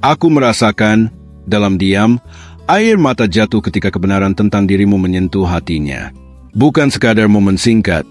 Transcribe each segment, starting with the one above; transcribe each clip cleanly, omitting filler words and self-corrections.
Aku merasakan, dalam diam, air mata jatuh ketika kebenaran tentang dirimu menyentuh hatinya. Bukan sekadar momen singkat,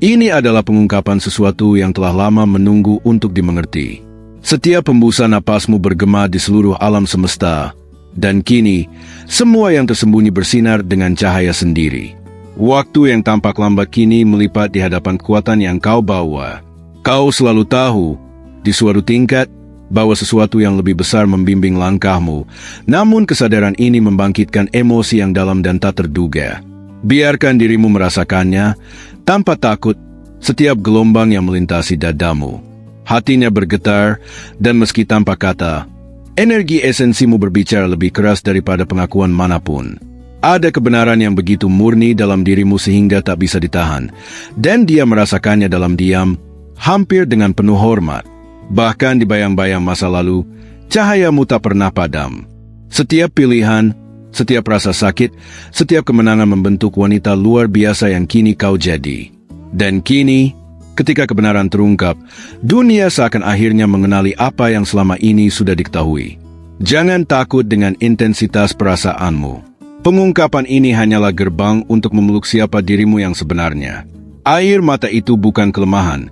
ini adalah pengungkapan sesuatu yang telah lama menunggu untuk dimengerti. Setiap hembusan napasmu bergema di seluruh alam semesta, dan kini, semua yang tersembunyi bersinar dengan cahaya sendiri. Waktu yang tampak lambat kini melipat di hadapan kekuatan yang kau bawa. Kau selalu tahu, di suatu tingkat, bahwa sesuatu yang lebih besar membimbing langkahmu, namun kesadaran ini membangkitkan emosi yang dalam dan tak terduga. Biarkan dirimu merasakannya, tanpa takut, setiap gelombang yang melintasi dadamu. Hatinya bergetar, dan meski tanpa kata, energi esensimu berbicara lebih keras daripada pengakuan manapun. Ada kebenaran yang begitu murni dalam dirimu sehingga tak bisa ditahan, dan dia merasakannya dalam diam, hampir dengan penuh hormat. Bahkan di bayang-bayang masa lalu, cahayamu tak pernah padam. Setiap pilihan, setiap rasa sakit, setiap kemenangan membentuk wanita luar biasa yang kini kau jadi. Dan kini, ketika kebenaran terungkap, dunia seakan akhirnya mengenali apa yang selama ini sudah diketahui. Jangan takut dengan intensitas perasaanmu. Pengungkapan ini hanyalah gerbang untuk memeluk siapa dirimu yang sebenarnya. Air mata itu bukan kelemahan.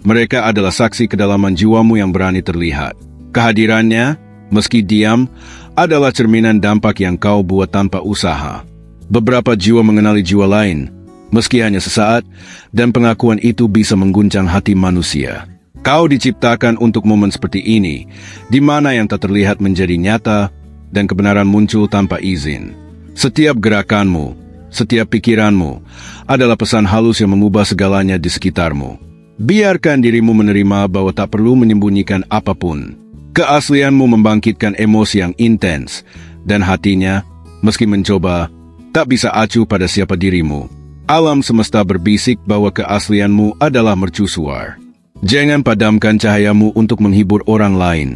Mereka adalah saksi kedalaman jiwamu yang berani terlihat. Kehadirannya, meski diam, adalah cerminan dampak yang kau buat tanpa usaha. Beberapa jiwa mengenali jiwa lain, meski hanya sesaat, dan pengakuan itu bisa mengguncang hati manusia. Kau diciptakan untuk momen seperti ini, di mana yang tak terlihat menjadi nyata, dan kebenaran muncul tanpa izin. Setiap gerakanmu, setiap pikiranmu, adalah pesan halus yang mengubah segalanya di sekitarmu. Biarkan dirimu menerima bahwa tak perlu menyembunyikan apapun. Keaslianmu membangkitkan emosi yang intens, dan hatinya, meski mencoba, tak bisa acuh pada siapa dirimu. Alam semesta berbisik bahwa keaslianmu adalah mercusuar. Jangan padamkan cahayamu untuk menghibur orang lain.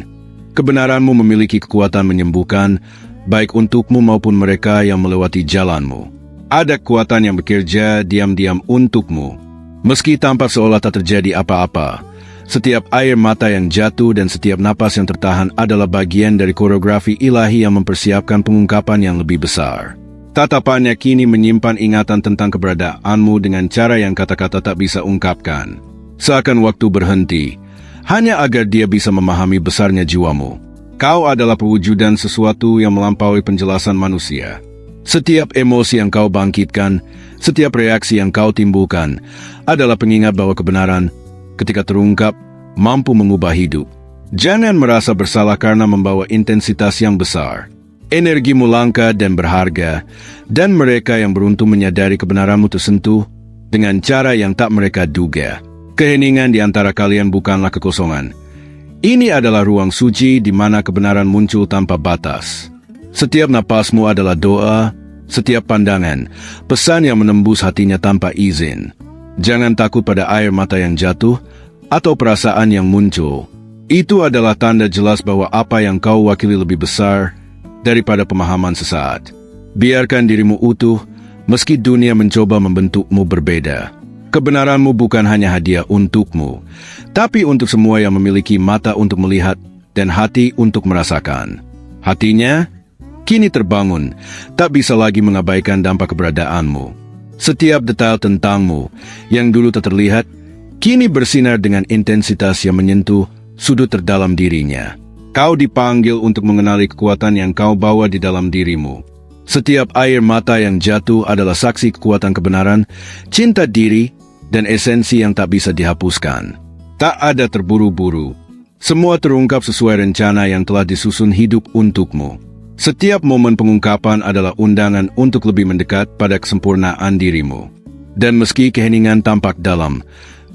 Kebenaranmu memiliki kekuatan menyembuhkan, baik untukmu maupun mereka yang melewati jalanmu. Ada kekuatan yang bekerja diam-diam untukmu. Meski tampak seolah tak terjadi apa-apa, setiap air mata yang jatuh dan setiap napas yang tertahan adalah bagian dari koreografi ilahi yang mempersiapkan pengungkapan yang lebih besar. Tatapannya kini menyimpan ingatan tentang keberadaanmu dengan cara yang kata-kata tak bisa ungkapkan. Seakan waktu berhenti, hanya agar dia bisa memahami besarnya jiwamu. Kau adalah pewujudan sesuatu yang melampaui penjelasan manusia. Setiap emosi yang kau bangkitkan, setiap reaksi yang kau timbulkan, adalah pengingat bahwa kebenaran, ketika terungkap, mampu mengubah hidup. Jangan merasa bersalah karena membawa intensitas yang besar. Energimu langka dan berharga, dan mereka yang beruntung menyadari kebenaranmu tersentuh dengan cara yang tak mereka duga. Keheningan di antara kalian bukanlah kekosongan. Ini adalah ruang suci di mana kebenaran muncul tanpa batas. Setiap napasmu adalah doa, setiap pandangan, pesan yang menembus hatinya tanpa izin. Jangan takut pada air mata yang jatuh atau perasaan yang muncul. Itu adalah tanda jelas bahwa apa yang kau wakili lebih besar daripada pemahaman sesaat. Biarkan dirimu utuh, meski dunia mencoba membentukmu berbeda. Kebenaranmu bukan hanya hadiah untukmu, tapi untuk semua yang memiliki mata untuk melihat dan hati untuk merasakan. Hatinya kini terbangun, tak bisa lagi mengabaikan dampak keberadaanmu. Setiap detail tentangmu yang dulu tak terlihat, kini bersinar dengan intensitas yang menyentuh sudut terdalam dirinya. Kau dipanggil untuk mengenali kekuatan yang kau bawa di dalam dirimu. Setiap air mata yang jatuh adalah saksi kekuatan kebenaran, cinta diri, dan esensi yang tak bisa dihapuskan. Tak ada terburu-buru. Semua terungkap sesuai rencana yang telah disusun hidup untukmu. Setiap momen pengungkapan adalah undangan untuk lebih mendekat pada kesempurnaan dirimu. Dan meski keheningan tampak dalam,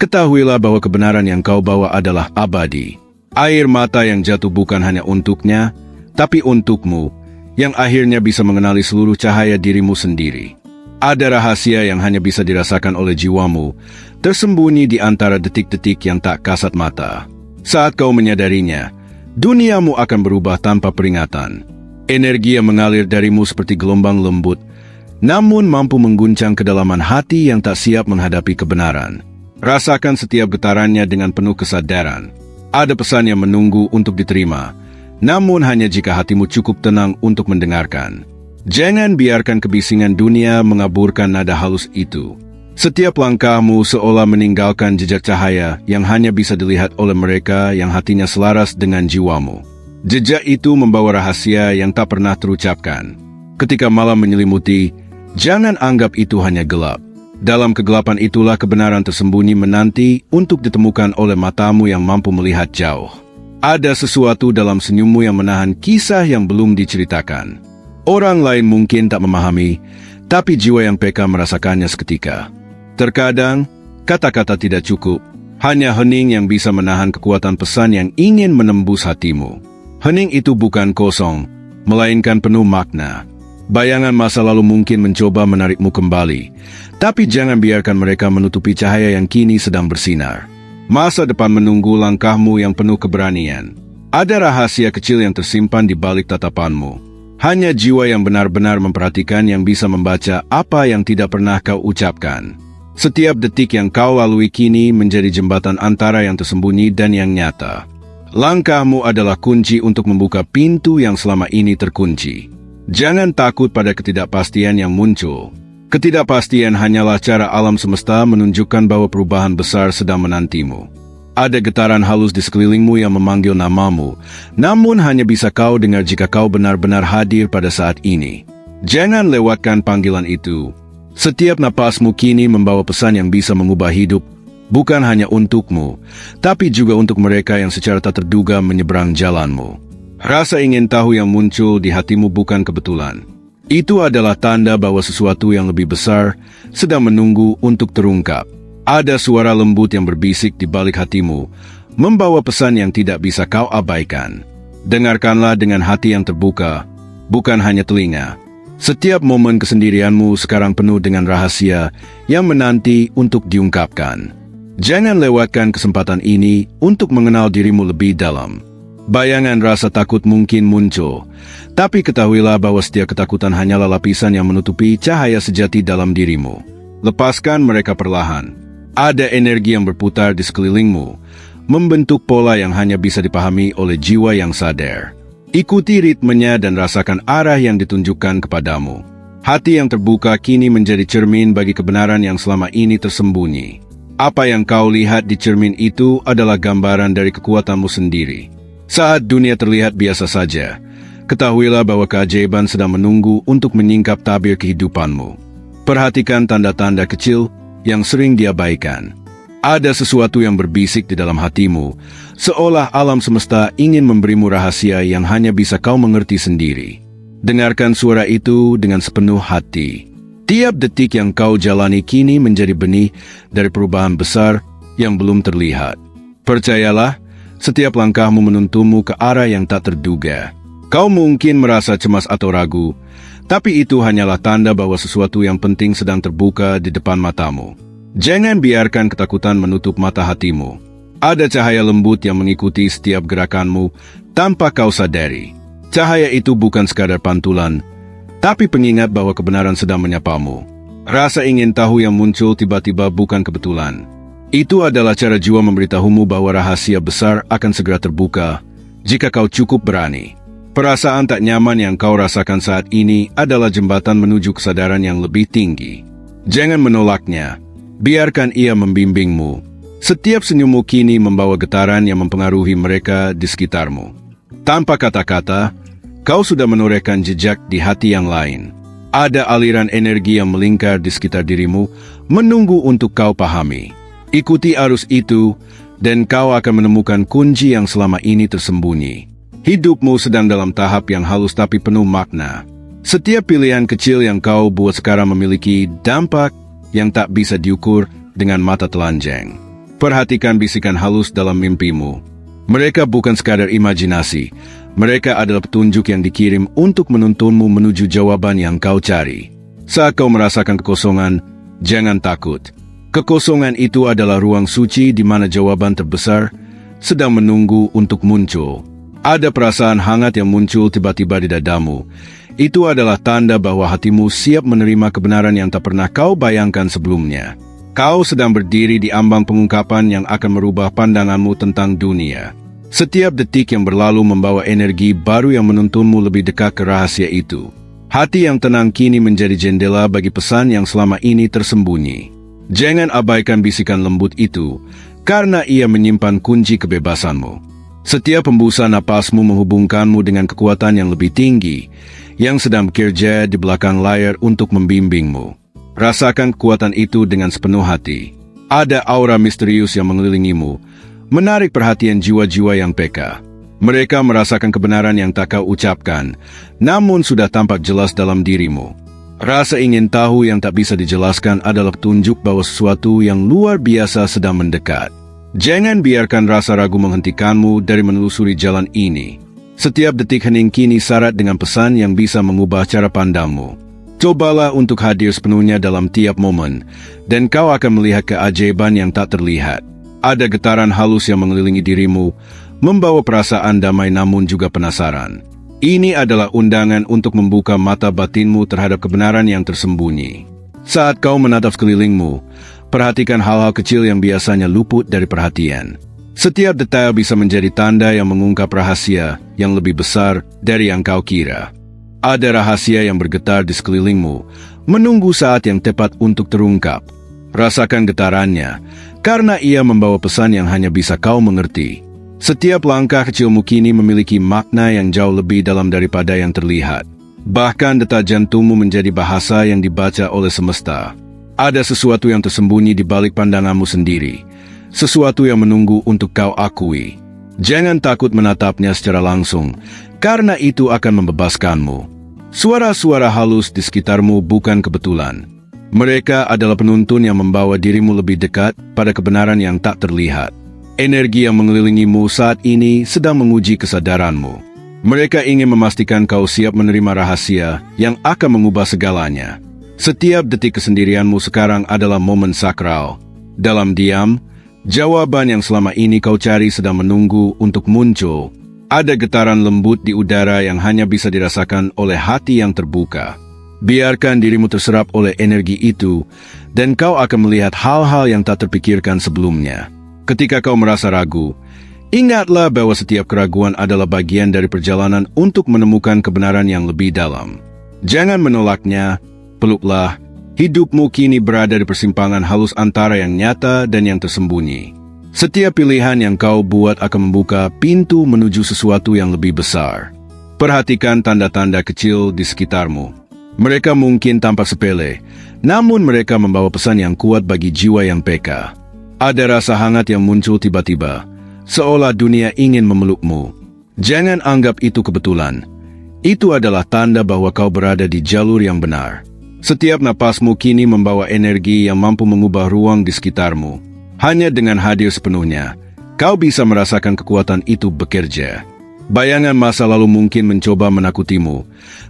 ketahuilah bahwa kebenaran yang kau bawa adalah abadi. Air mata yang jatuh bukan hanya untuknya, tapi untukmu, yang akhirnya bisa mengenali seluruh cahaya dirimu sendiri. Ada rahasia yang hanya bisa dirasakan oleh jiwamu, tersembunyi di antara detik-detik yang tak kasat mata. Saat kau menyadarinya, duniamu akan berubah tanpa peringatan. Energi yang mengalir darimu seperti gelombang lembut, namun mampu mengguncang kedalaman hati yang tak siap menghadapi kebenaran. Rasakan setiap getarannya dengan penuh kesadaran. Ada pesan yang menunggu untuk diterima, namun hanya jika hatimu cukup tenang untuk mendengarkan. Jangan biarkan kebisingan dunia mengaburkan nada halus itu. Setiap langkahmu seolah meninggalkan jejak cahaya yang hanya bisa dilihat oleh mereka yang hatinya selaras dengan jiwamu. Jejak itu membawa rahasia yang tak pernah terucapkan. Ketika malam menyelimuti, jangan anggap itu hanya gelap. Dalam kegelapan itulah kebenaran tersembunyi menanti untuk ditemukan oleh matamu yang mampu melihat jauh. Ada sesuatu dalam senyummu yang menahan kisah yang belum diceritakan. Orang lain mungkin tak memahami, tapi jiwa yang peka merasakannya seketika. Terkadang, kata-kata tidak cukup. Hanya hening yang bisa menahan kekuatan pesan yang ingin menembus hatimu. Hening itu bukan kosong, melainkan penuh makna. Bayangan masa lalu mungkin mencoba menarikmu kembali, tapi jangan biarkan mereka menutupi cahaya yang kini sedang bersinar. Masa depan menunggu langkahmu yang penuh keberanian. Ada rahasia kecil yang tersimpan di balik tatapanmu. Hanya jiwa yang benar-benar memperhatikan yang bisa membaca apa yang tidak pernah kau ucapkan. Setiap detik yang kau lalui kini menjadi jembatan antara yang tersembunyi dan yang nyata. Langkahmu adalah kunci untuk membuka pintu yang selama ini terkunci. Jangan takut pada ketidakpastian yang muncul. Ketidakpastian hanyalah cara alam semesta menunjukkan bahwa perubahan besar sedang menantimu. Ada getaran halus di sekelilingmu yang memanggil namamu, namun hanya bisa kau dengar jika kau benar-benar hadir pada saat ini. Jangan lewatkan panggilan itu. Setiap napasmu kini membawa pesan yang bisa mengubah hidup, bukan hanya untukmu, tapi juga untuk mereka yang secara tak terduga menyeberang jalanmu. Rasa ingin tahu yang muncul di hatimu bukan kebetulan. Itu adalah tanda bahwa sesuatu yang lebih besar sedang menunggu untuk terungkap. Ada suara lembut yang berbisik di balik hatimu, membawa pesan yang tidak bisa kau abaikan. Dengarkanlah dengan hati yang terbuka, bukan hanya telinga. Setiap momen kesendirianmu sekarang penuh dengan rahasia yang menanti untuk diungkapkan. Jangan lewatkan kesempatan ini untuk mengenal dirimu lebih dalam. Bayangan rasa takut mungkin muncul, tapi ketahuilah bahwa setiap ketakutan hanyalah lapisan yang menutupi cahaya sejati dalam dirimu. Lepaskan mereka perlahan. Ada energi yang berputar di sekelilingmu, membentuk pola yang hanya bisa dipahami oleh jiwa yang sadar. Ikuti ritmenya dan rasakan arah yang ditunjukkan kepadamu. Hati yang terbuka kini menjadi cermin bagi kebenaran yang selama ini tersembunyi. Apa yang kau lihat di cermin itu adalah gambaran dari kekuatanmu sendiri. Saat dunia terlihat biasa saja, ketahuilah bahwa keajaiban sedang menunggu untuk menyingkap tabir kehidupanmu. Perhatikan tanda-tanda kecil yang sering diabaikan. Ada sesuatu yang berbisik di dalam hatimu, seolah alam semesta ingin memberimu rahasia yang hanya bisa kau mengerti sendiri. Dengarkan suara itu dengan sepenuh hati. Tiap detik yang kau jalani kini menjadi benih dari perubahan besar yang belum terlihat. Percayalah, setiap langkahmu menuntunmu ke arah yang tak terduga. Kau mungkin merasa cemas atau ragu, tapi itu hanyalah tanda bahwa sesuatu yang penting sedang terbuka di depan matamu. Jangan biarkan ketakutan menutup mata hatimu. Ada cahaya lembut yang mengikuti setiap gerakanmu tanpa kau sadari. Cahaya itu bukan sekadar pantulan, tapi pengingat bahwa kebenaran sedang menyapamu. Rasa ingin tahu yang muncul tiba-tiba bukan kebetulan. Itu adalah cara jiwa memberitahumu bahwa rahasia besar akan segera terbuka jika kau cukup berani. Perasaan tak nyaman yang kau rasakan saat ini adalah jembatan menuju kesadaran yang lebih tinggi. Jangan menolaknya. Biarkan ia membimbingmu. Setiap senyummu kini membawa getaran yang mempengaruhi mereka di sekitarmu. Tanpa kata-kata, kau sudah menorehkan jejak di hati yang lain. Ada aliran energi yang melingkar di sekitar dirimu, menunggu untuk kau pahami. Ikuti arus itu, dan kau akan menemukan kunci yang selama ini tersembunyi. Hidupmu sedang dalam tahap yang halus tapi penuh makna. Setiap pilihan kecil yang kau buat sekarang memiliki dampak yang tak bisa diukur dengan mata telanjang. Perhatikan bisikan halus dalam mimpimu. Mereka bukan sekadar imajinasi. Mereka adalah petunjuk yang dikirim untuk menuntunmu menuju jawaban yang kau cari. Saat kau merasakan kekosongan, jangan takut. Kekosongan itu adalah ruang suci di mana jawaban terbesar sedang menunggu untuk muncul. Ada perasaan hangat yang muncul tiba-tiba di dadamu. Itu adalah tanda bahwa hatimu siap menerima kebenaran yang tak pernah kau bayangkan sebelumnya. Kau sedang berdiri di ambang pengungkapan yang akan merubah pandanganmu tentang dunia. Setiap detik yang berlalu membawa energi baru yang menuntunmu lebih dekat ke rahasia itu. Hati yang tenang kini menjadi jendela bagi pesan yang selama ini tersembunyi. Jangan abaikan bisikan lembut itu, karena ia menyimpan kunci kebebasanmu. Setiap hembusan napasmu menghubungkanmu dengan kekuatan yang lebih tinggi, yang sedang bekerja di belakang layar untuk membimbingmu. Rasakan kekuatan itu dengan sepenuh hati. Ada aura misterius yang mengelilingimu, menarik perhatian jiwa-jiwa yang peka. Mereka merasakan kebenaran yang tak kau ucapkan, namun sudah tampak jelas dalam dirimu. Rasa ingin tahu yang tak bisa dijelaskan adalah petunjuk bahwa sesuatu yang luar biasa sedang mendekat. Jangan biarkan rasa ragu menghentikanmu dari menelusuri jalan ini. Setiap detik hening kini syarat dengan pesan yang bisa mengubah cara pandangmu. Cobalah untuk hadir sepenuhnya dalam tiap momen, dan kau akan melihat keajaiban yang tak terlihat. Ada getaran halus yang mengelilingi dirimu, membawa perasaan damai namun juga penasaran. Ini adalah undangan untuk membuka mata batinmu terhadap kebenaran yang tersembunyi. Saat kau menatap sekelilingmu, perhatikan hal-hal kecil yang biasanya luput dari perhatian. Setiap detail bisa menjadi tanda yang mengungkap rahasia yang lebih besar dari yang kau kira. Ada rahasia yang bergetar di sekelilingmu, menunggu saat yang tepat untuk terungkap. Rasakan getarannya, karena ia membawa pesan yang hanya bisa kau mengerti. Setiap langkah kecilmu kini memiliki makna yang jauh lebih dalam daripada yang terlihat. Bahkan detak jantungmu menjadi bahasa yang dibaca oleh semesta. Ada sesuatu yang tersembunyi di balik pandanganmu sendiri. Sesuatu yang menunggu untuk kau akui. Jangan takut menatapnya secara langsung, karena itu akan membebaskanmu. Suara-suara halus di sekitarmu bukan kebetulan. Mereka adalah penuntun yang membawa dirimu lebih dekat pada kebenaran yang tak terlihat. Energi yang mengelilingimu saat ini sedang menguji kesadaranmu. Mereka ingin memastikan kau siap menerima rahasia yang akan mengubah segalanya. Setiap detik kesendirianmu sekarang adalah momen sakral. Dalam diam, jawaban yang selama ini kau cari sedang menunggu untuk muncul. Ada getaran lembut di udara yang hanya bisa dirasakan oleh hati yang terbuka. Biarkan dirimu terserap oleh energi itu, dan kau akan melihat hal-hal yang tak terpikirkan sebelumnya. Ketika kau merasa ragu, ingatlah bahwa setiap keraguan adalah bagian dari perjalanan untuk menemukan kebenaran yang lebih dalam. Jangan menolaknya, peluklah. Hidupmu kini berada di persimpangan halus antara yang nyata dan yang tersembunyi. Setiap pilihan yang kau buat akan membuka pintu menuju sesuatu yang lebih besar. Perhatikan tanda-tanda kecil di sekitarmu. Mereka mungkin tampak sepele, namun mereka membawa pesan yang kuat bagi jiwa yang peka. Ada rasa hangat yang muncul tiba-tiba, seolah dunia ingin memelukmu. Jangan anggap itu kebetulan. Itu adalah tanda bahwa kau berada di jalur yang benar. Setiap napasmu kini membawa energi yang mampu mengubah ruang di sekitarmu. Hanya dengan hadir sepenuhnya, kau bisa merasakan kekuatan itu bekerja. Bayangan masa lalu mungkin mencoba menakutimu,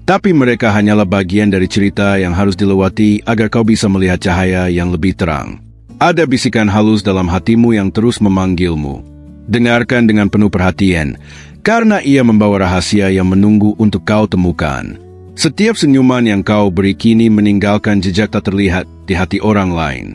tapi mereka hanyalah bagian dari cerita yang harus dilewati agar kau bisa melihat cahaya yang lebih terang. Ada bisikan halus dalam hatimu yang terus memanggilmu. Dengarkan dengan penuh perhatian, karena ia membawa rahasia yang menunggu untuk kau temukan. Setiap senyuman yang kau beri kini meninggalkan jejak tak terlihat di hati orang lain.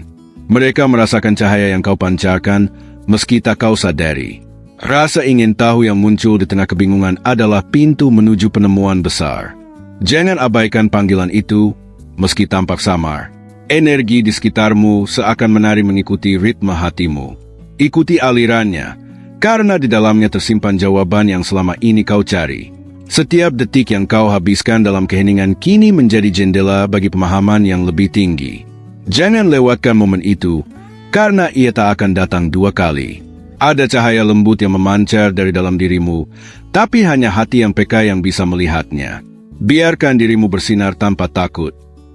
Mereka merasakan cahaya yang kau pancarkan, meski tak kau sadari. Rasa ingin tahu yang muncul di tengah kebingungan adalah pintu menuju penemuan besar. Jangan abaikan panggilan itu, meski tampak samar. Energi di sekitarmu seakan menari mengikuti ritme hatimu. Ikuti alirannya, karena di dalamnya tersimpan jawaban yang selama ini kau cari. Setiap detik yang kau habiskan dalam keheningan kini menjadi jendela bagi pemahaman yang lebih tinggi. Jangan lewatkan momen itu, karena ia tak akan datang dua kali. Ada cahaya lembut yang memancar dari dalam dirimu, tapi hanya hati yang peka yang bisa melihatnya. Biarkan dirimu bersinar tanpa takut.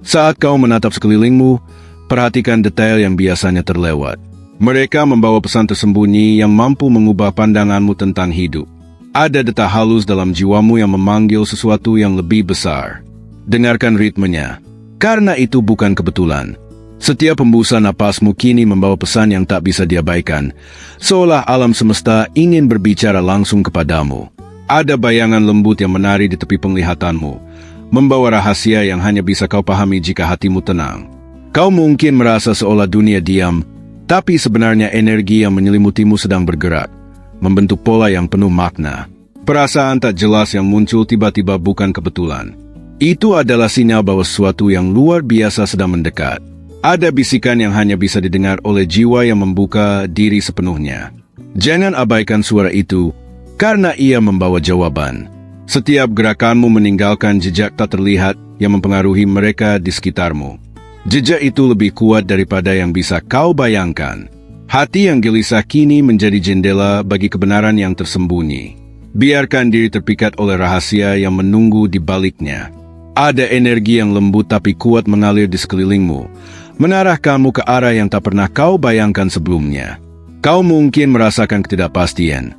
Saat kau menatap sekelilingmu, perhatikan detail yang biasanya terlewat. Mereka membawa pesan tersembunyi yang mampu mengubah pandanganmu tentang hidup. Ada detak halus dalam jiwamu yang memanggil sesuatu yang lebih besar. Dengarkan ritmenya, karena itu bukan kebetulan. Setiap hembusan napasmu kini membawa pesan yang tak bisa diabaikan, seolah alam semesta ingin berbicara langsung kepadamu. Ada bayangan lembut yang menari di tepi penglihatanmu, membawa rahasia yang hanya bisa kau pahami jika hatimu tenang. Kau mungkin merasa seolah dunia diam, tapi sebenarnya energi yang menyelimutimu sedang bergerak, membentuk pola yang penuh makna. Perasaan tak jelas yang muncul tiba-tiba bukan kebetulan. Itu adalah sinyal bahwa sesuatu yang luar biasa sedang mendekat. Ada bisikan yang hanya bisa didengar oleh jiwa yang membuka diri sepenuhnya. Jangan abaikan suara itu, karena ia membawa jawaban. Setiap gerakanmu meninggalkan jejak tak terlihat yang mempengaruhi mereka di sekitarmu. Jejak itu lebih kuat daripada yang bisa kau bayangkan. Hati yang gelisah kini menjadi jendela bagi kebenaran yang tersembunyi. Biarkan diri terpikat oleh rahasia yang menunggu di baliknya. Ada energi yang lembut tapi kuat mengalir di sekelilingmu, mengarahkanmu ke arah yang tak pernah kau bayangkan sebelumnya. Kau mungkin merasakan ketidakpastian,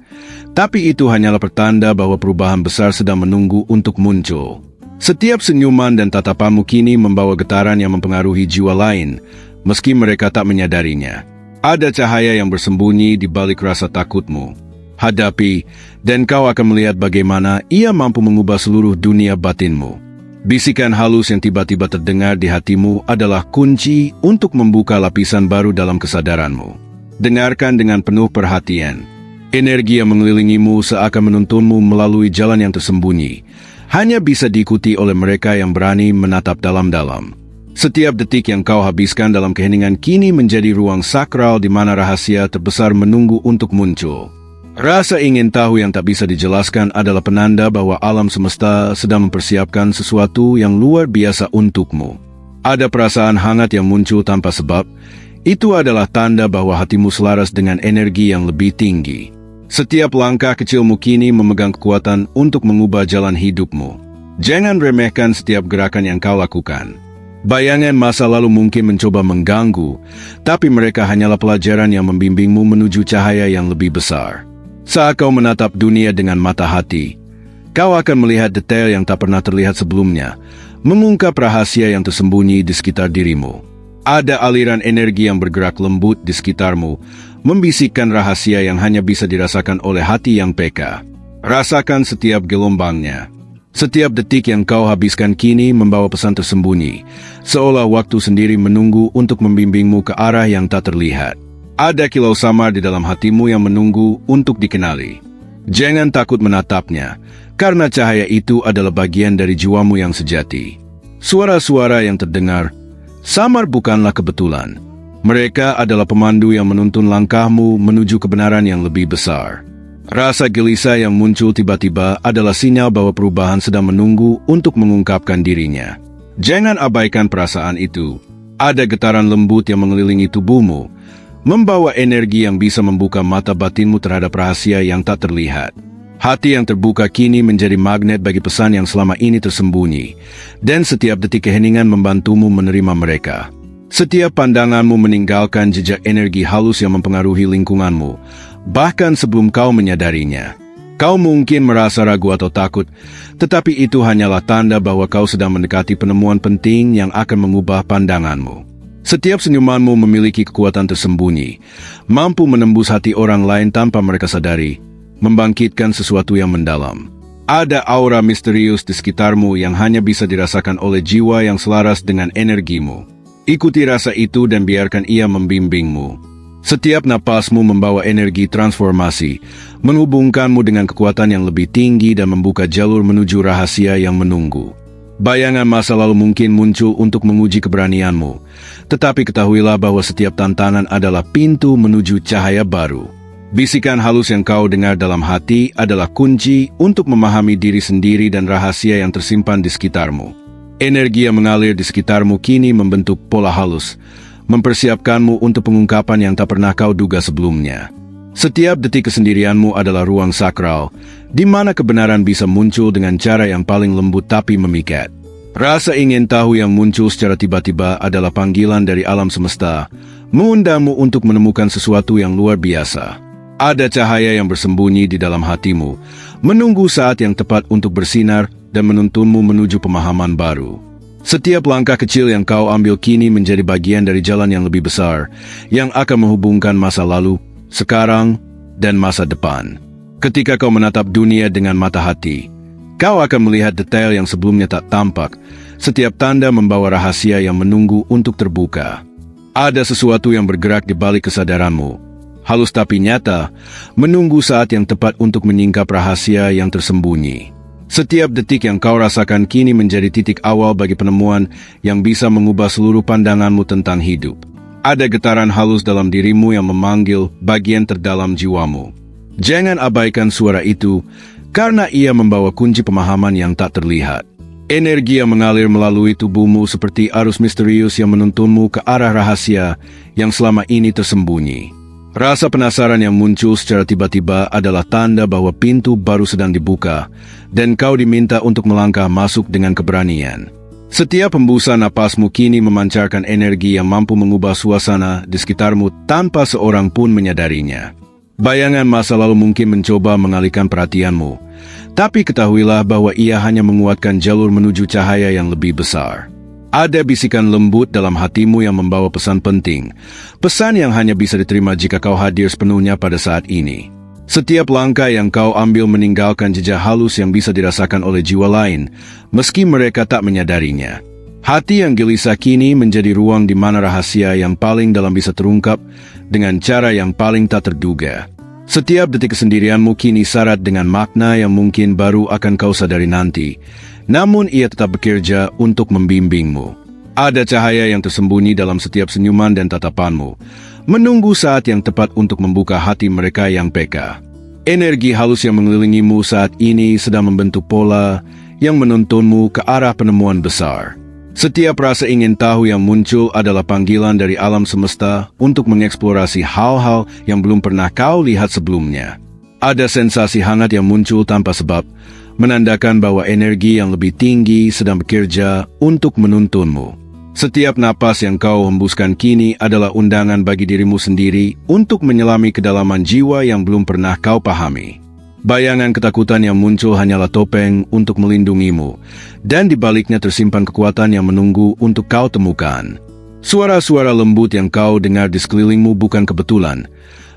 tapi itu hanyalah pertanda bahwa perubahan besar sedang menunggu untuk muncul. Setiap senyuman dan tatapanmu kini membawa getaran yang mempengaruhi jiwa lain, meski mereka tak menyadarinya. Ada cahaya yang bersembunyi di balik rasa takutmu. Hadapi, dan kau akan melihat bagaimana ia mampu mengubah seluruh dunia batinmu. Bisikan halus yang tiba-tiba terdengar di hatimu adalah kunci untuk membuka lapisan baru dalam kesadaranmu. Dengarkan dengan penuh perhatian. Energi yang mengelilingimu seakan menuntunmu melalui jalan yang tersembunyi. Hanya bisa diikuti oleh mereka yang berani menatap dalam-dalam. Setiap detik yang kau habiskan dalam keheningan kini menjadi ruang sakral di mana rahasia terbesar menunggu untuk muncul. Rasa ingin tahu yang tak bisa dijelaskan adalah penanda bahwa alam semesta sedang mempersiapkan sesuatu yang luar biasa untukmu. Ada perasaan hangat yang muncul tanpa sebab. Itu adalah tanda bahwa hatimu selaras dengan energi yang lebih tinggi. Setiap langkah kecilmu kini memegang kekuatan untuk mengubah jalan hidupmu. Jangan remehkan setiap gerakan yang kau lakukan. Bayangan masa lalu mungkin mencoba mengganggu, tapi mereka hanyalah pelajaran yang membimbingmu menuju cahaya yang lebih besar. Saat kau menatap dunia dengan mata hati, kau akan melihat detail yang tak pernah terlihat sebelumnya, mengungkap rahasia yang tersembunyi di sekitar dirimu. Ada aliran energi yang bergerak lembut di sekitarmu, membisikkan rahasia yang hanya bisa dirasakan oleh hati yang peka. Rasakan setiap gelombangnya. Setiap detik yang kau habiskan kini membawa pesan tersembunyi, seolah waktu sendiri menunggu untuk membimbingmu ke arah yang tak terlihat. Ada kilau samar di dalam hatimu yang menunggu untuk dikenali. Jangan takut menatapnya, karena cahaya itu adalah bagian dari jiwamu yang sejati. Suara-suara yang terdengar samar bukanlah kebetulan. Mereka adalah pemandu yang menuntun langkahmu menuju kebenaran yang lebih besar. Rasa gelisah yang muncul tiba-tiba adalah sinyal bahwa perubahan sedang menunggu untuk mengungkapkan dirinya. Jangan abaikan perasaan itu. Ada getaran lembut yang mengelilingi tubuhmu, membawa energi yang bisa membuka mata batinmu terhadap rahasia yang tak terlihat. Hati yang terbuka kini menjadi magnet bagi pesan yang selama ini tersembunyi, dan setiap detik keheningan membantumu menerima mereka. Setiap pandanganmu meninggalkan jejak energi halus yang mempengaruhi lingkunganmu, bahkan sebelum kau menyadarinya. Kau mungkin merasa ragu atau takut, tetapi itu hanyalah tanda bahwa kau sedang mendekati penemuan penting yang akan mengubah pandanganmu. Setiap senyumanmu memiliki kekuatan tersembunyi, mampu menembus hati orang lain tanpa mereka sadari, membangkitkan sesuatu yang mendalam. Ada aura misterius di sekitarmu yang hanya bisa dirasakan oleh jiwa yang selaras dengan energimu. Ikuti rasa itu dan biarkan ia membimbingmu. Setiap napasmu membawa energi transformasi, menghubungkanmu dengan kekuatan yang lebih tinggi dan membuka jalur menuju rahasia yang menunggu. Bayangan masa lalu mungkin muncul untuk menguji keberanianmu, tetapi ketahuilah bahwa setiap tantangan adalah pintu menuju cahaya baru. Bisikan halus yang kau dengar dalam hati adalah kunci untuk memahami diri sendiri dan rahasia yang tersimpan di sekitarmu. Energi yang mengalir di sekitarmu kini membentuk pola halus, mempersiapkanmu untuk pengungkapan yang tak pernah kau duga sebelumnya. Setiap detik kesendirianmu adalah ruang sakral, di mana kebenaran bisa muncul dengan cara yang paling lembut tapi memikat. Rasa ingin tahu yang muncul secara tiba-tiba adalah panggilan dari alam semesta, mengundangmu untuk menemukan sesuatu yang luar biasa. Ada cahaya yang bersembunyi di dalam hatimu, menunggu saat yang tepat untuk bersinar dan menuntunmu menuju pemahaman baru. Setiap langkah kecil yang kau ambil kini menjadi bagian dari jalan yang lebih besar, yang akan menghubungkan masa lalu, sekarang, dan masa depan. Ketika kau menatap dunia dengan mata hati, kau akan melihat detail yang sebelumnya tak tampak. Setiap tanda membawa rahasia yang menunggu untuk terbuka. Ada sesuatu yang bergerak di balik kesadaranmu. halus tapi nyata, menunggu saat yang tepat untuk menyingkap rahasia yang tersembunyi. Setiap detik yang kau rasakan kini menjadi titik awal bagi penemuan yang bisa mengubah seluruh pandanganmu tentang hidup. Ada getaran halus dalam dirimu yang memanggil bagian terdalam jiwamu. Jangan abaikan suara itu, karena ia membawa kunci pemahaman yang tak terlihat. Energi yang mengalir melalui tubuhmu seperti arus misterius yang menuntunmu ke arah rahasia yang selama ini tersembunyi. Rasa penasaran yang muncul secara tiba-tiba adalah tanda bahwa pintu baru sedang dibuka, dan kau diminta untuk melangkah masuk dengan keberanian. Setiap hembusan napasmu kini memancarkan energi yang mampu mengubah suasana di sekitarmu tanpa seorang pun menyadarinya. Bayangan masa lalu mungkin mencoba mengalihkan perhatianmu, tapi ketahuilah bahwa ia hanya menguatkan jalur menuju cahaya yang lebih besar. Ada bisikan lembut dalam hatimu yang membawa pesan penting, pesan yang hanya bisa diterima jika kau hadir sepenuhnya pada saat ini. Setiap langkah yang kau ambil meninggalkan jejak halus yang bisa dirasakan oleh jiwa lain, meski mereka tak menyadarinya. Hati yang gelisah kini menjadi ruang di mana rahasia yang paling dalam bisa terungkap dengan cara yang paling tak terduga. Setiap detik kesendirianmu kini syarat dengan makna yang mungkin baru akan kau sadari nanti, namun ia tetap bekerja untuk membimbingmu. Ada cahaya yang tersembunyi dalam setiap senyuman dan tatapanmu, menunggu saat yang tepat untuk membuka hati mereka yang peka. Energi halus yang mengelilingimu saat ini sedang membentuk pola yang menuntunmu ke arah penemuan besar. Setiap rasa ingin tahu yang muncul adalah panggilan dari alam semesta untuk mengeksplorasi hal-hal yang belum pernah kau lihat sebelumnya. Ada sensasi hangat yang muncul tanpa sebab, menandakan bahwa energi yang lebih tinggi sedang bekerja untuk menuntunmu. Setiap napas yang kau hembuskan kini adalah undangan bagi dirimu sendiri untuk menyelami kedalaman jiwa yang belum pernah kau pahami. Bayangan ketakutan yang muncul hanyalah topeng untuk melindungimu, dan di baliknya tersimpan kekuatan yang menunggu untuk kau temukan. Suara-suara lembut yang kau dengar di sekelilingmu bukan kebetulan.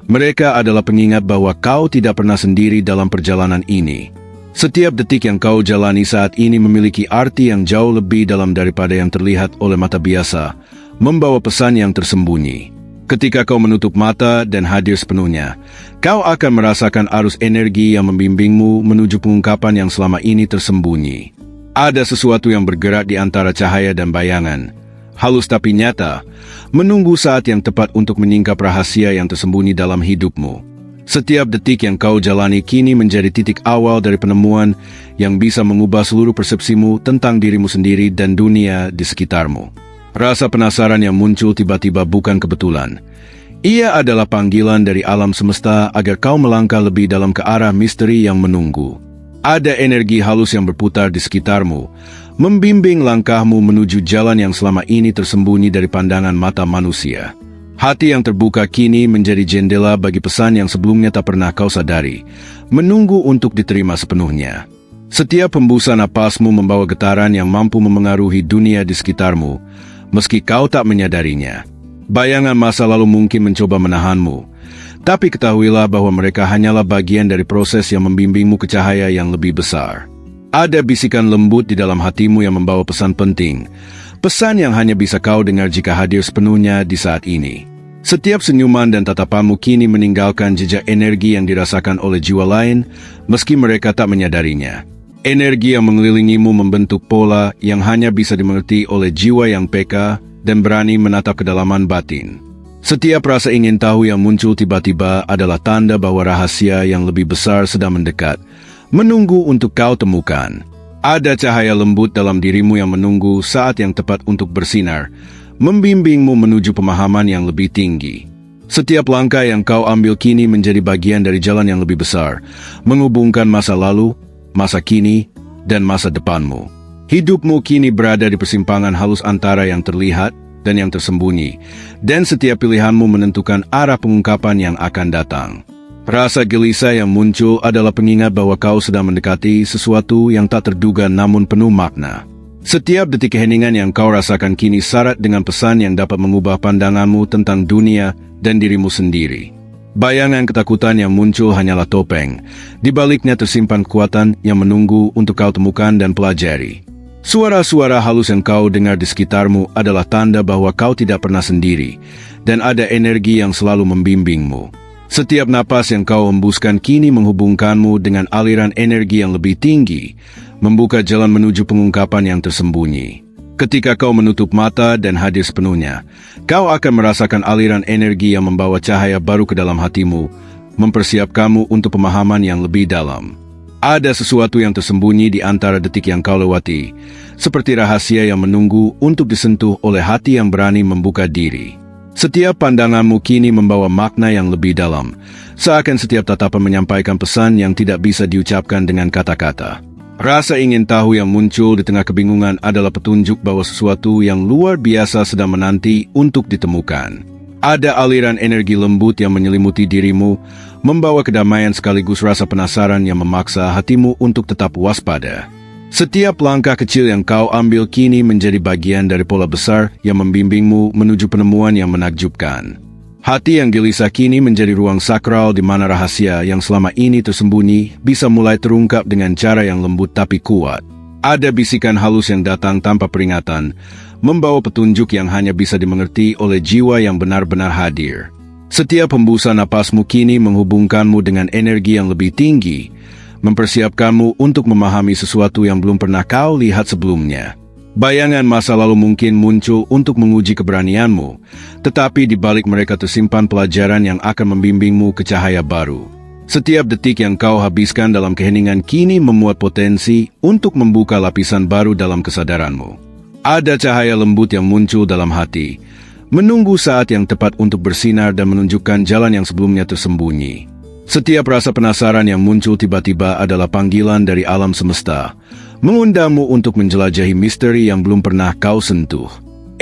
Mereka adalah pengingat bahwa kau tidak pernah sendiri dalam perjalanan ini. Setiap detik yang kau jalani saat ini memiliki arti yang jauh lebih dalam daripada yang terlihat oleh mata biasa, membawa pesan yang tersembunyi. Ketika kau menutup mata dan hadir sepenuhnya, kau akan merasakan arus energi yang membimbingmu menuju pengungkapan yang selama ini tersembunyi. Ada sesuatu yang bergerak di antara cahaya dan bayangan, halus tapi nyata, menunggu saat yang tepat untuk menyingkap rahasia yang tersembunyi dalam hidupmu. Setiap detik yang kau jalani kini menjadi titik awal dari penemuan yang bisa mengubah seluruh persepsimu tentang dirimu sendiri dan dunia di sekitarmu. Rasa penasaran yang muncul tiba-tiba bukan kebetulan. Ia adalah panggilan dari alam semesta agar kau melangkah lebih dalam ke arah misteri yang menunggu. Ada energi halus yang berputar di sekitarmu, membimbing langkahmu menuju jalan yang selama ini tersembunyi dari pandangan mata manusia. Hati yang terbuka kini menjadi jendela bagi pesan yang sebelumnya tak pernah kau sadari, menunggu untuk diterima sepenuhnya. Setiap hembusan napasmu membawa getaran yang mampu memengaruhi dunia di sekitarmu, meski kau tak menyadarinya. Bayangan masa lalu mungkin mencoba menahanmu, tapi ketahuilah bahwa mereka hanyalah bagian dari proses yang membimbingmu ke cahaya yang lebih besar. Ada bisikan lembut di dalam hatimu yang membawa pesan penting, pesan yang hanya bisa kau dengar jika hadir sepenuhnya di saat ini. Setiap senyuman dan tatapanmu kini meninggalkan jejak energi yang dirasakan oleh jiwa lain, meski mereka tak menyadarinya. Energi yang mengelilingimu membentuk pola yang hanya bisa dimengerti oleh jiwa yang peka dan berani menatap kedalaman batin. Setiap rasa ingin tahu yang muncul tiba-tiba adalah tanda bahwa rahasia yang lebih besar sedang mendekat, menunggu untuk kau temukan. Ada cahaya lembut dalam dirimu yang menunggu saat yang tepat untuk bersinar, membimbingmu menuju pemahaman yang lebih tinggi. Setiap langkah yang kau ambil kini menjadi bagian dari jalan yang lebih besar, menghubungkan masa lalu, masa kini, dan masa depanmu. Hidupmu kini berada di persimpangan halus antara yang terlihat dan yang tersembunyi, dan setiap pilihanmu menentukan arah pengungkapan yang akan datang. Rasa gelisah yang muncul adalah pengingat bahwa kau sedang mendekati sesuatu yang tak terduga namun penuh makna. Setiap detik keheningan yang kau rasakan kini syarat dengan pesan yang dapat mengubah pandanganmu tentang dunia dan dirimu sendiri. Bayangan ketakutan yang muncul hanyalah topeng. Di baliknya tersimpan kekuatan yang menunggu untuk kau temukan dan pelajari. Suara-suara halus yang kau dengar di sekitarmu adalah tanda bahwa kau tidak pernah sendiri, dan ada energi yang selalu membimbingmu. Setiap napas yang kau hembuskan kini menghubungkanmu dengan aliran energi yang lebih tinggi, membuka jalan menuju pengungkapan yang tersembunyi. Ketika kau menutup mata dan hadir sepenuhnya, kau akan merasakan aliran energi yang membawa cahaya baru ke dalam hatimu, mempersiapkanmu untuk pemahaman yang lebih dalam. Ada sesuatu yang tersembunyi di antara detik yang kau lewati, seperti rahasia yang menunggu untuk disentuh oleh hati yang berani membuka diri. Setiap pandanganmu kini membawa makna yang lebih dalam, seakan setiap tatapan menyampaikan pesan yang tidak bisa diucapkan dengan kata-kata. Rasa ingin tahu yang muncul di tengah kebingungan adalah petunjuk bahwa sesuatu yang luar biasa sedang menanti untuk ditemukan. Ada aliran energi lembut yang menyelimuti dirimu, membawa kedamaian sekaligus rasa penasaran yang memaksa hatimu untuk tetap waspada. Setiap langkah kecil yang kau ambil kini menjadi bagian dari pola besar yang membimbingmu menuju penemuan yang menakjubkan. Hati yang gelisah kini menjadi ruang sakral di mana rahasia yang selama ini tersembunyi bisa mulai terungkap dengan cara yang lembut tapi kuat. Ada bisikan halus yang datang tanpa peringatan, membawa petunjuk yang hanya bisa dimengerti oleh jiwa yang benar-benar hadir. Setiap hembusan napasmu kini menghubungkanmu dengan energi yang lebih tinggi, mempersiapkanmu untuk memahami sesuatu yang belum pernah kau lihat sebelumnya. Bayangan masa lalu mungkin muncul untuk menguji keberanianmu, tetapi di balik mereka tersimpan pelajaran yang akan membimbingmu ke cahaya baru. Setiap detik yang kau habiskan dalam keheningan kini memuat potensi untuk membuka lapisan baru dalam kesadaranmu. Ada cahaya lembut yang muncul dalam hati, menunggu saat yang tepat untuk bersinar dan menunjukkan jalan yang sebelumnya tersembunyi. Setiap rasa penasaran yang muncul tiba-tiba adalah panggilan dari alam semesta, mengundangmu untuk menjelajahi misteri yang belum pernah kau sentuh.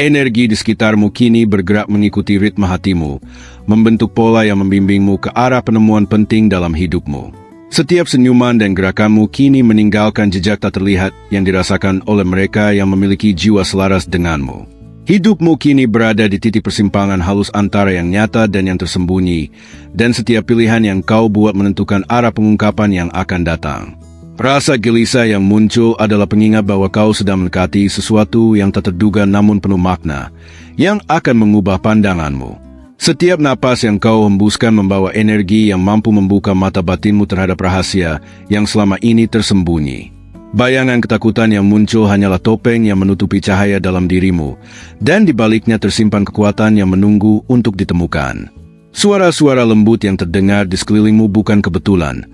Energi di sekitarmu kini bergerak mengikuti ritme hatimu, membentuk pola yang membimbingmu ke arah penemuan penting dalam hidupmu. Setiap senyuman dan gerakanmu kini meninggalkan jejak tak terlihat yang dirasakan oleh mereka yang memiliki jiwa selaras denganmu. Hidupmu kini berada di titik persimpangan halus antara yang nyata dan yang tersembunyi, dan setiap pilihan yang kau buat menentukan arah pengungkapan yang akan datang. Rasa gelisah yang muncul adalah pengingat bahwa kau sedang mendekati sesuatu yang tak terduga namun penuh makna, yang akan mengubah pandanganmu. Setiap napas yang kau hembuskan membawa energi yang mampu membuka mata batinmu terhadap rahasia yang selama ini tersembunyi. Bayangan ketakutan yang muncul hanyalah topeng yang menutupi cahaya dalam dirimu, dan di baliknya tersimpan kekuatan yang menunggu untuk ditemukan. Suara-suara lembut yang terdengar di sekelilingmu bukan kebetulan.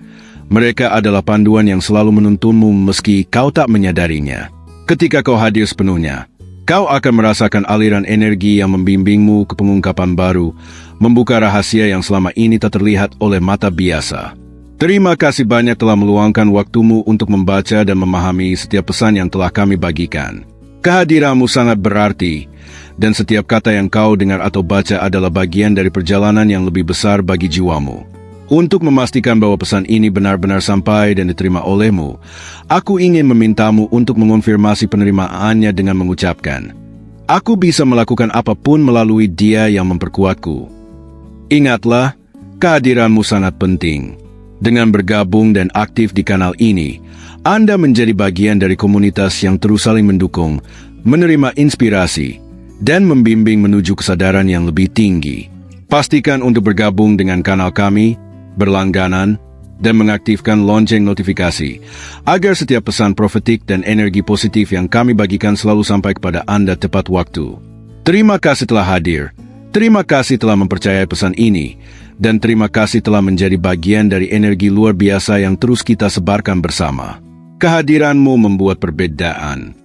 Mereka adalah panduan yang selalu menuntunmu meski kau tak menyadarinya. Ketika kau hadir sepenuhnya, kau akan merasakan aliran energi yang membimbingmu ke pengungkapan baru, membuka rahasia yang selama ini tak terlihat oleh mata biasa. Terima kasih banyak telah meluangkan waktumu untuk membaca dan memahami setiap pesan yang telah kami bagikan. Kehadiranmu sangat berarti, dan setiap kata yang kau dengar atau baca adalah bagian dari perjalanan yang lebih besar bagi jiwamu. Untuk memastikan bahwa pesan ini benar-benar sampai dan diterima olehmu, aku ingin memintamu untuk mengonfirmasi penerimaannya dengan mengucapkan, "Aku bisa melakukan apapun melalui Dia yang memperkuatku." Ingatlah, kehadiranmu sangat penting. Dengan bergabung dan aktif di kanal ini, Anda menjadi bagian dari komunitas yang terus saling mendukung, menerima inspirasi, dan membimbing menuju kesadaran yang lebih tinggi. Pastikan untuk bergabung dengan kanal kami, berlangganan, dan mengaktifkan lonceng notifikasi, agar setiap pesan profetik dan energi positif yang kami bagikan selalu sampai kepada Anda tepat waktu. Terima kasih telah hadir, terima kasih telah mempercayai pesan ini, dan terima kasih telah menjadi bagian dari energi luar biasa yang terus kita sebarkan bersama. Kehadiranmu membuat perbedaan.